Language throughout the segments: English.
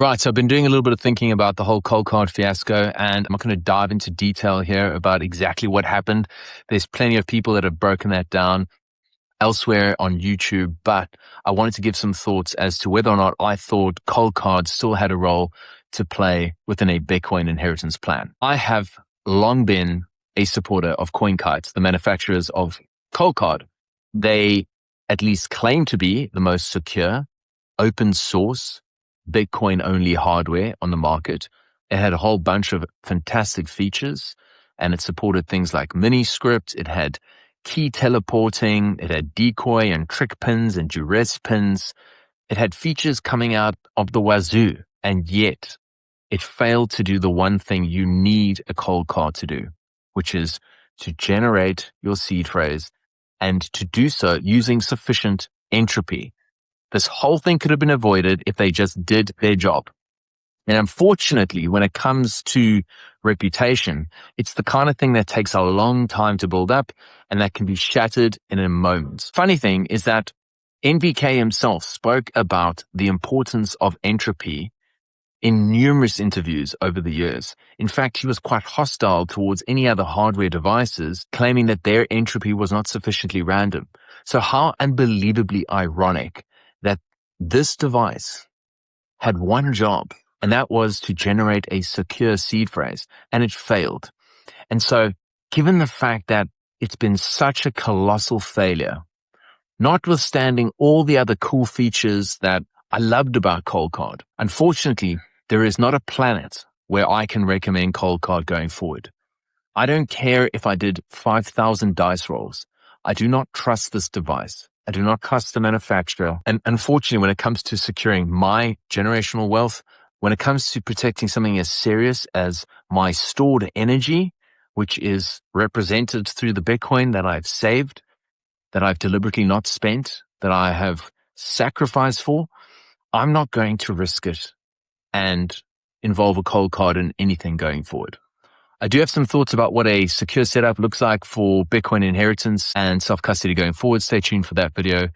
Right, so I've been doing a little bit of thinking about the whole Coldcard fiasco, and I'm not going to dive into detail here about exactly what happened. There's plenty of people that have broken that down elsewhere on YouTube, but I wanted to give some thoughts as to whether or not I thought Coldcard still had a role to play within a Bitcoin inheritance plan. I have long been a supporter of Coinkite, the manufacturers of Coldcard. They at least claim to be the most secure, open source, Bitcoin only hardware on the market. It had a whole bunch of fantastic features, and it supported things like mini script. It had key teleporting. It had decoy and trick pins and duress pins. It had features coming out of the wazoo, and yet it failed to do the one thing you need a Coldcard to do, which is to generate your seed phrase and to do so using sufficient entropy. This whole thing could have been avoided if they just did their job. And unfortunately, when it comes to reputation, it's the kind of thing that takes a long time to build up and that can be shattered in a moment. Funny thing is that NVK himself spoke about the importance of entropy in numerous interviews over the years. In fact, he was quite hostile towards any other hardware devices, claiming that their entropy was not sufficiently random. So how unbelievably ironic that this device had one job, and that was to generate a secure seed phrase, and it failed. And so, given the fact that it's been such a colossal failure, notwithstanding all the other cool features that I loved about Coldcard, unfortunately, there is not a planet where I can recommend Coldcard going forward. I don't care if I did 5,000 dice rolls. I do not trust this device. I do not trust the manufacturer. And unfortunately, when it comes to securing my generational wealth, when it comes to protecting something as serious as my stored energy, which is represented through the Bitcoin that I've saved, that I've deliberately not spent, that I have sacrificed for, I'm not going to risk it and involve a Coldcard in anything going forward. I do have some thoughts about what a secure setup looks like for Bitcoin inheritance and self-custody going forward. Stay tuned for that video.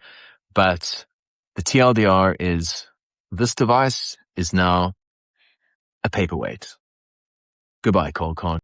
But the TLDR is this device is now a paperweight. Goodbye, Coldcard.